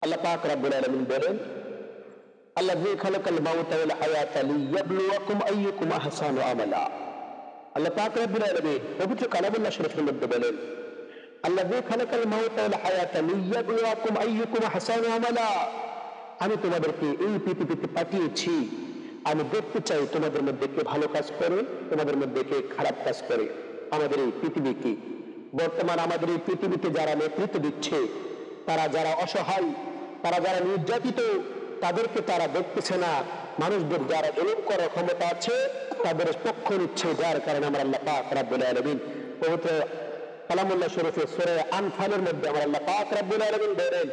আল্লাহ পাক রব্বুল আলামিন বলেন, আল্লাযী খালাকাল মাউতা ওয়াল হায়াতা লিয়াবলুয়াকুম আইয়ুকুম আহসানু আমালা। আল্লাহ পাক রব্বুল আলামিন পবিত্র কালামুল্লাহ শরীফের মধ্যে বলেন, আল্লাযী খালাকাল মাউতা ওয়াল হায়াতা লিয়াবলুয়াকুম আইয়ুকুম আহসানু আমালা। আমি তোমাদেরকে এই পৃথিবীতে পাঠিয়েছি, আমি দেখতে চাই তোমাদের মধ্যে কে ভালো কাজ করে, তোমাদের মধ্যে কে খারাপ কাজ করে। আমাদের এই পৃথিবী কি, বর্তমান আমাদের এই পৃথিবীতে যারা নেতৃত্ব দিচ্ছে, তারা যারা অসহায়, তারা যারা নির্যাতিত, তাদেরকে তারা দেখতেছে না। মানুষদের যারা জুলুম করার ক্ষমতা আছে তাদের পক্ষ নিচ্ছে, যার কারণে আমরা আল্লাহ পাক রব্বুল আলামিন পবিত্র কালামুল্লাহ শরীফে সূরা আনফালের মধ্যে আমরা আল্লাহ পাক রব্বুল আলামিন বলেন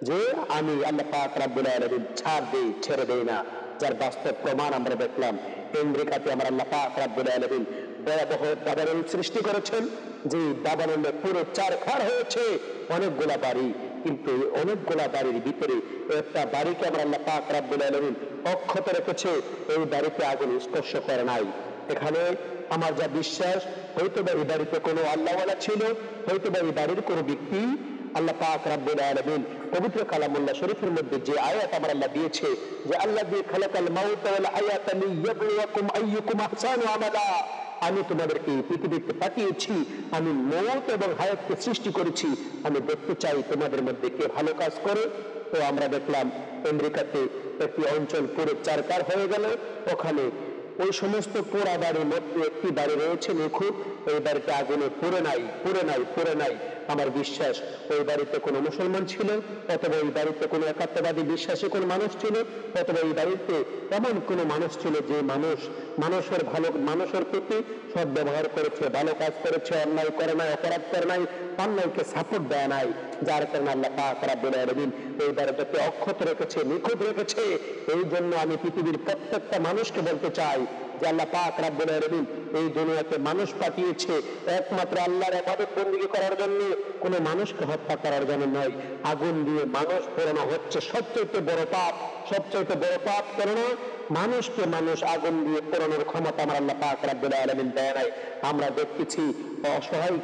যে আমি আল্লাহ পাক রব্বুল আলামিন ছাড় দেই, ছেড়ে দেই না। যার বাস্তব প্রমাণ আমরা দেখলাম। আমেরিকাতে আমরা আল্লাহ পাক রব্বুল আলামিন ভয়াবহ দাবানল সৃষ্টি করেছেন, যে দাবানলে পুরো চারখার হয়েছে অনেকগুলা বাড়ি, কিন্তু অনেকগুলা বাড়ির ভিতরে একটা বাড়িকে আমরা আল্লাহ পাক রব্বুল আলামিন অক্ষত রেখেছে, এই বাড়িতে আগুন স্পর্শ করে নাই। এখানে আমার যা বিশ্বাস, হয়তো বা এই বাড়িতে কোনো আল্লাহওয়ালা ছিল, হয়তো বা এই বাড়ির কোনো ব্যক্তি আল্লাহ পাক রব্বুল আলামিন পবিত্র কালামুল্লাহ শরীফের মধ্যে যে আয়াত আমার আল্লাহ দিয়েছে যে আল্লাযী খালাকাল মাউতা ওয়াল হায়াতা লিয়াবলুয়াকুম আইয়ুকুম আহসানু আমালা। আমি তোমাদেরকে পৃথিবীতে পাঠিয়েছি, আমি মওত এবং হায়াতকে সৃষ্টি করেছি, আমি দেখতে চাই তোমাদের মধ্যে কে ভালো কাজ করে। তো আমরা দেখলাম আমেরিকাতে একটি অঞ্চল পুরো চারকার হয়ে গেল, ওখানে ওই সমস্ত পোড়া বাড়ির মধ্যে একটি বাড়ি রয়েছে নিখুঁত, ওই বাড়িতে আগুনে পুড়ে নাই। আমার বিশ্বাস ওই বাড়িতে কোনো মুসলমান ছিল, অথবা ওই বাড়িতে কোনো একাত্মবাদী বিশ্বাসী কোনো মানুষ ছিল, অথবা এই বাড়িতে এমন কোনো মানুষ ছিল যে মানুষের প্রতি সৎ ব্যবহার করেছে, ভালো কাজ করেছে, অন্যায় করে নাই, অপরাধ করে নাই, অন্যায়কে সাপোর্ট দেয় নাই। যার কারণে আল্লাহ পাক রব্বুল আলামিন এই বাড়িটাকে অক্ষত রেখেছে, নিখুঁত রেখেছে। এই জন্য আমি পৃথিবীর প্রত্যেকটা মানুষকে বলতে চাই যে আল্লাহ পাক রব্বুল আলামিন এই দুনিয়াতে মানুষ পাঠিয়েছে একমাত্র আল্লাহর ইবাদত বندگی করার জন্য, কোনো মানুষকে হত্যা করার জন্য নয়। আগুন দিয়ে মানুষ পোড়ানো হচ্ছে সবচেয়ে বড় পাপ, কেননা মানুষকে মানুষ আগুন দিয়ে পোড়ানোর ক্ষমতা আমার আল্লাহ পাক রব্বুল আলামিন দেয় নাই। আমরা দেখতেছি অসহায়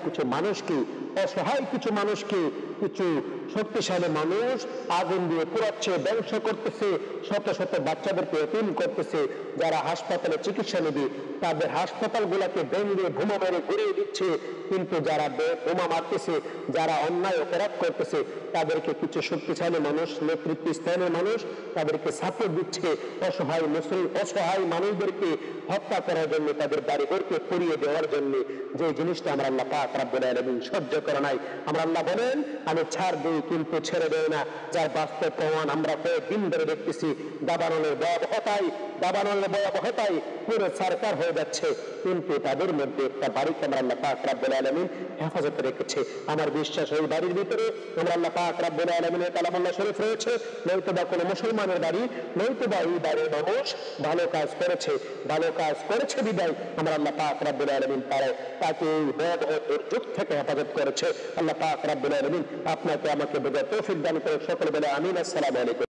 কিছু মানুষকে কিছু শক্তিশালী মানুষ আগুন দিয়ে পোড়াচ্ছে, ধ্বংস করতেছে, শত শত বাচ্চাদেরকে এতিম করতেছে। যারা হাসপাতালে চিকিৎসা নেবে তাদের হাসপাতাল গুলাকে ভেঙে বোমা মেরে ঘুরিয়ে দিচ্ছে, কিন্তু যারা বোমা মারতেছে, যারা অন্যায় অপরাধ করতেছে, তাদেরকে কিছু শক্তিশালী মানুষ, নেতৃত্ব স্থানীয় মানুষ তাদেরকে সাপোর্ট দিচ্ছে। অসহায় মানুষদেরকে হত্যা করার জন্য, তাদের বাড়িঘরকে পুড়িয়ে দেওয়ার জন্য, যে জিনিসটা আমরা আল্লাহ পাক রব্বুল আলামিন সহ্য করে নাই। আমরা আল্লাহ বলেন আমি ছাড় দিই কিন্তু ছেড়ে দেই না। যার বাস্তব প্রমাণ আমরা কয়েকদিন ধরে দেখতেছি। দাবানলের ভয়াবহতায় পুরো সরকার হয়ে যাচ্ছে, কিন্তু তাদের মধ্যে একটা বাড়িকে আমরা আল্লাহ পাক রব্বুল আলামিন হেফাজতে রেখেছে। আমার বিশ্বাস ওই বাড়ির ভিতরে আমরা আল্লাহ পাক রব্বুল আলামিনের কালামুল্লাহ শরীফ রয়েছে, নয়তো বা কোনো মুসলমানের বাড়ি, নয়তো বা এই বাড়ির মানুষ ভালো কাজ করেছে বিদায় আমরা আল্লাহ পাক রব্বুল আলামিন তাকে এই ভয়াবহ দুর্যোগ থেকে হেফাজত করেছে। আল্লাহ পাক রব্বুল আলামিন আপনাকে আমাকে বোঝার তৌফিক দান করে। সকলে বলে আমিন। আসসালামু আলাইকুম।